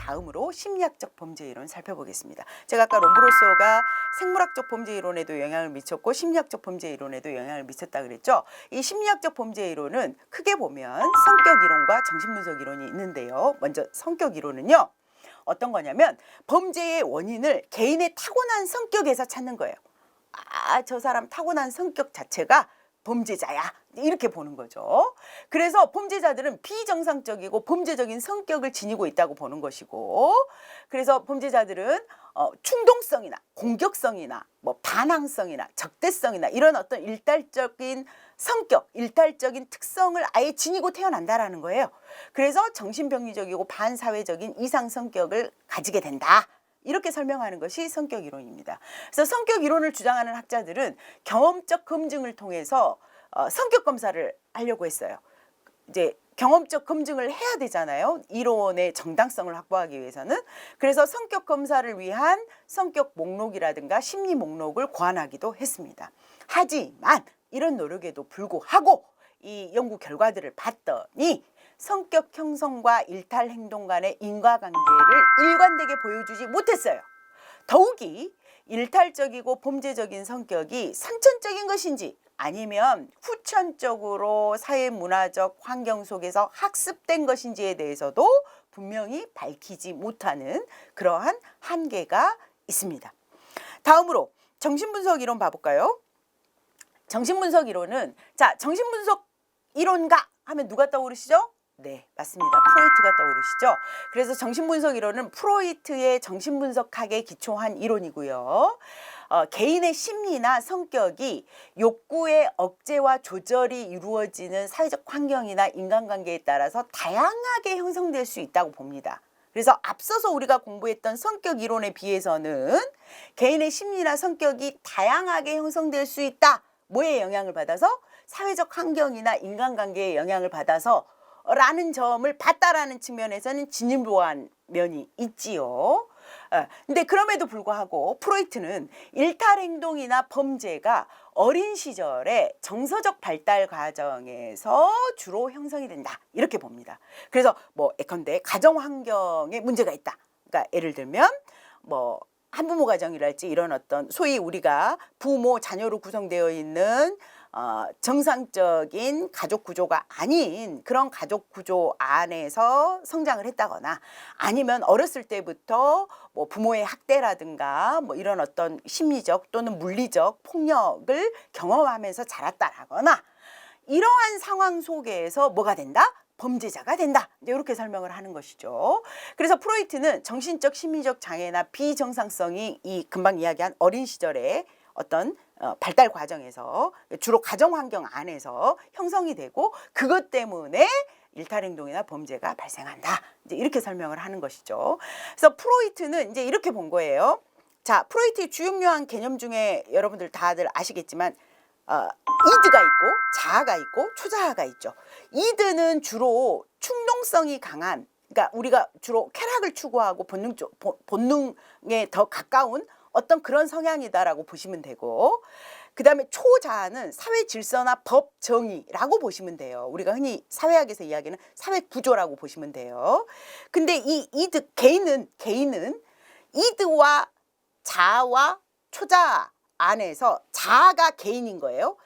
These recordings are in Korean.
다음으로 심리학적 범죄 이론 살펴보겠습니다. 제가 아까 롬브로소가 생물학적 범죄 이론에도 영향을 미쳤고 심리학적 범죄 이론에도 영향을 미쳤다 그랬죠. 이 심리학적 범죄 이론은 크게 보면 성격 이론과 정신분석 이론이 있는데요. 먼저 성격 이론은요. 어떤 거냐면 범죄의 원인을 개인의 타고난 성격에서 찾는 거예요. 아, 저 사람 타고난 성격 자체가 범죄자야. 이렇게 보는 거죠. 그래서 범죄자들은 비정상적이고 범죄적인 성격을 지니고 있다고 보는 것이고, 그래서 범죄자들은 충동성이나 공격성이나 뭐 반항성이나 적대성이나 이런 어떤 일탈적인 성격, 일탈적인 특성을 아예 지니고 태어난다라는 거예요. 그래서 정신병리적이고 반사회적인 이상 성격을 가지게 된다. 이렇게 설명하는 것이 성격 이론입니다. 그래서 성격 이론을 주장하는 학자들은 경험적 검증을 통해서 성격 검사를 하려고 했어요. 이제 경험적 검증을 해야 되잖아요. 이론의 정당성을 확보하기 위해서는. 그래서 성격 검사를 위한 성격 목록이라든가 심리 목록을 고안하기도 했습니다. 하지만 이런 노력에도 불구하고 이 연구 결과들을 봤더니 성격 형성과 일탈 행동 간의 인과관계를 일관되게 보여주지 못했어요. 더욱이 일탈적이고 범죄적인 성격이 선천적인 것인지 아니면 후천적으로 사회문화적 환경 속에서 학습된 것인지에 대해서도 분명히 밝히지 못하는 그러한 한계가 있습니다. 다음으로 정신분석 이론 봐볼까요? 정신분석 이론은, 자, 정신분석 이론가 하면 누가 떠오르시죠? 네, 맞습니다. 프로이트가 떠오르시죠. 그래서 정신분석 이론은 프로이트의 정신분석학에 기초한 이론이고요. 개인의 심리나 성격이 욕구의 억제와 조절이 이루어지는 사회적 환경이나 인간관계에 따라서 다양하게 형성될 수 있다고 봅니다. 그래서 앞서서 우리가 공부했던 성격 이론에 비해서는 개인의 심리나 성격이 다양하게 형성될 수 있다. 뭐에 영향을 받아서? 사회적 환경이나 인간관계에 영향을 받아서 라는 점을 봤다라는 측면에서는 진일보한 면이 있지요. 근데 그럼에도 불구하고 프로이트는 일탈 행동이나 범죄가 어린 시절에 정서적 발달 과정에서 주로 형성이 된다. 이렇게 봅니다. 그래서 뭐 예컨대 가정 환경에 문제가 있다. 그러니까 예를 들면 뭐 한부모 가정이랄지 이런 어떤 소위 우리가 부모 자녀로 구성되어 있는 정상적인 가족 구조가 아닌 그런 가족 구조 안에서 성장을 했다거나 아니면 어렸을 때부터 뭐 부모의 학대라든가 뭐 이런 어떤 심리적 또는 물리적 폭력을 경험하면서 자랐다라거나 이러한 상황 속에서 뭐가 된다? 범죄자가 된다. 이렇게 설명을 하는 것이죠. 그래서 프로이트는 정신적 심리적 장애나 비정상성이 이 금방 이야기한 어린 시절에 어떤 발달 과정에서 주로 가정 환경 안에서 형성이 되고 그것 때문에 일탈 행동이나 범죄가 발생한다. 이제 이렇게 설명을 하는 것이죠. 그래서 프로이트는 이제 이렇게 본 거예요. 자, 프로이트의 주요한 개념 중에 여러분들 다들 아시겠지만 이드가 있고 자아가 있고 초자아가 있죠. 이드는 주로 충동성이 강한, 그러니까 우리가 주로 쾌락을 추구하고 본능에 더 가까운 어떤 그런 성향이다라고 보시면 되고, 그 다음에 초자아는 사회 질서나 법 정의라고 보시면 돼요. 우리가 흔히 사회학에서 이야기하는 사회 구조라고 보시면 돼요. 근데 이 이드 개인은 이드와 자아와 초자아 안에서 자아가 개인인 거예요.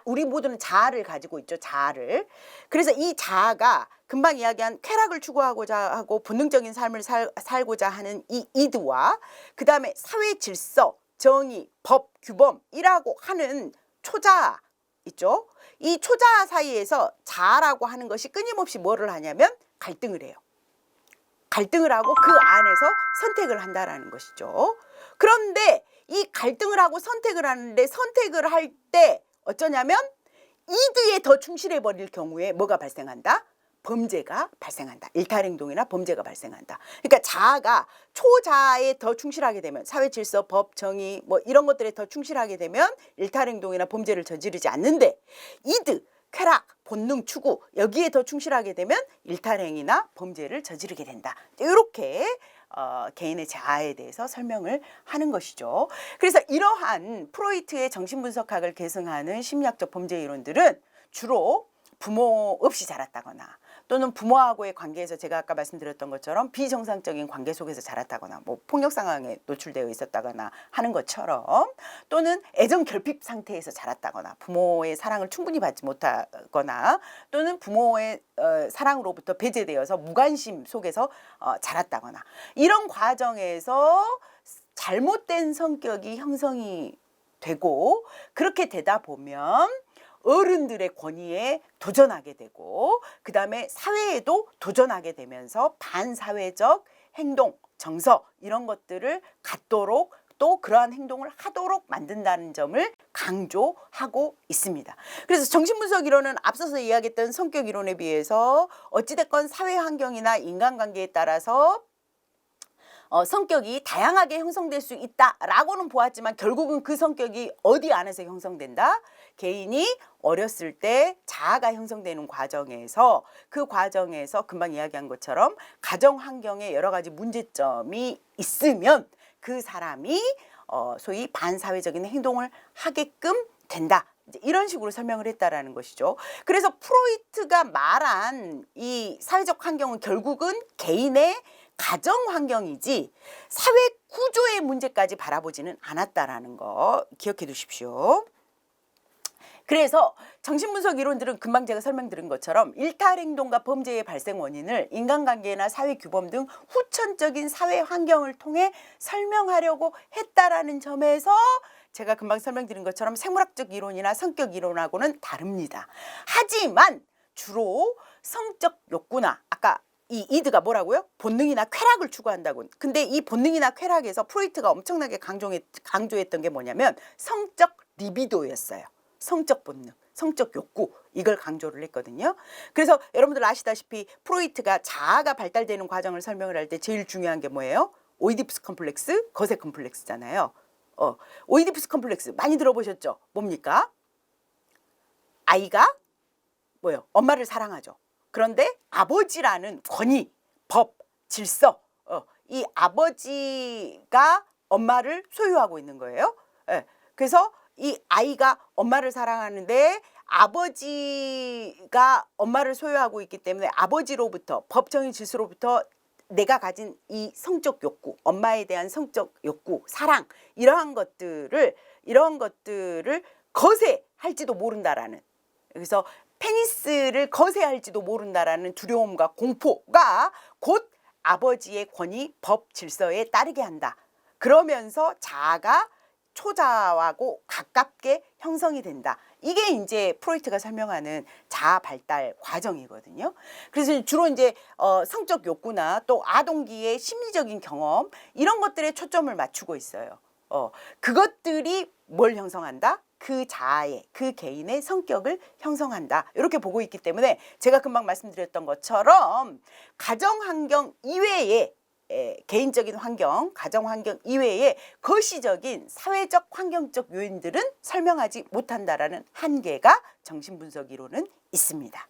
우리 모두는 자아를 가지고 있죠. 자아를. 그래서 이 자아가 금방 이야기한 쾌락을 추구하고자 하고 본능적인 삶을 살고자 하는 이 이드와 그 다음에 사회 질서, 정의, 법, 규범이라고 하는 초자아 있죠. 이 초자아 사이에서 자아라고 하는 것이 끊임없이 뭐를 하냐면 갈등을 해요. 갈등을 하고 그 안에서 선택을 한다라는 것이죠. 그런데 이 갈등을 하고 선택을 하는데 선택을 할 때 어쩌냐면 이드에 더 충실해 버릴 경우에 뭐가 발생한다? 범죄가 발생한다. 일탈 행동이나 범죄가 발생한다. 그러니까 자아가 초자아에 더 충실하게 되면 사회 질서, 법, 정의 뭐 이런 것들에 더 충실하게 되면 일탈 행동이나 범죄를 저지르지 않는데 이드, 쾌락, 본능 추구 여기에 더 충실하게 되면 일탈행위나 범죄를 저지르게 된다. 이렇게 개인의 자아에 대해서 설명을 하는 것이죠. 그래서 이러한 프로이트의 정신분석학을 계승하는 심리학적 범죄 이론들은 주로 부모 없이 자랐다거나 또는 부모하고의 관계에서 제가 아까 말씀드렸던 것처럼 비정상적인 관계 속에서 자랐다거나 뭐 폭력 상황에 노출되어 있었다거나 하는 것처럼, 또는 애정 결핍 상태에서 자랐다거나 부모의 사랑을 충분히 받지 못하거나, 또는 부모의 사랑으로부터 배제되어서 무관심 속에서 자랐다거나, 이런 과정에서 잘못된 성격이 형성이 되고, 그렇게 되다 보면 어른들의 권위에 도전하게 되고, 그 다음에 사회에도 도전하게 되면서 반사회적 행동, 정서 이런 것들을 갖도록, 또 그러한 행동을 하도록 만든다는 점을 강조하고 있습니다. 그래서 정신분석 이론은 앞서서 이야기했던 성격 이론에 비해서 어찌됐건 사회 환경이나 인간관계에 따라서 성격이 다양하게 형성될 수 있다라고는 보았지만, 결국은 그 성격이 어디 안에서 형성된다? 개인이 어렸을 때 자아가 형성되는 과정에서, 그 과정에서 금방 이야기한 것처럼 가정 환경에 여러 가지 문제점이 있으면 그 사람이 소위 반사회적인 행동을 하게끔 된다. 이런 식으로 설명을 했다라는 것이죠. 그래서 프로이트가 말한 이 사회적 환경은 결국은 개인의 가정 환경이지 사회 구조의 문제까지 바라보지는 않았다라는 거 기억해 두십시오. 그래서 정신분석 이론들은 금방 제가 설명드린 것처럼 일탈행동과 범죄의 발생 원인을 인간관계나 사회규범 등 후천적인 사회 환경을 통해 설명하려고 했다라는 점에서 제가 금방 설명드린 것처럼 생물학적 이론이나 성격 이론하고는 다릅니다. 하지만 주로 성적 욕구나, 아까 이 이드가 뭐라고요? 본능이나 쾌락을 추구한다고. 근데 이 본능이나 쾌락에서 프로이트가 엄청나게 강조했던 게 뭐냐면 성적 리비도였어요. 성적 본능, 성적 욕구, 이걸 강조를 했거든요. 그래서 여러분들 아시다시피 프로이트가 자아가 발달되는 과정을 설명을 할 때 제일 중요한 게 뭐예요? 오이디푸스 컴플렉스, 거세 컴플렉스잖아요. 오이디푸스 컴플렉스 많이 들어보셨죠? 뭡니까? 아이가 뭐예요? 엄마를 사랑하죠. 그런데 아버지라는 권위, 법, 질서, 이 아버지가 엄마를 소유하고 있는 거예요. 그래서 이 아이가 엄마를 사랑하는데 아버지가 엄마를 소유하고 있기 때문에 아버지로부터, 법정의 질서로부터 내가 가진 이 성적 욕구, 엄마에 대한 성적 욕구, 사랑, 이러한 것들을 거세할지도 모른다라는, 그래서 페니스를 거세할지도 모른다라는 두려움과 공포가 곧 아버지의 권위, 법, 질서에 따르게 한다. 그러면서 자아가 초자하고 가깝게 형성이 된다. 이게 이제 프로이트가 설명하는 자아 발달 과정이거든요. 그래서 주로 이제 성적 욕구나 또 아동기의 심리적인 경험, 이런 것들에 초점을 맞추고 있어요. 그것들이 뭘 형성한다? 그 자아의, 그 개인의 성격을 형성한다. 이렇게 보고 있기 때문에 제가 금방 말씀드렸던 것처럼 가정 환경 이외에, 개인적인 환경, 가정 환경 이외에 거시적인 사회적 환경적 요인들은 설명하지 못한다라는 한계가 정신분석 이론은 있습니다.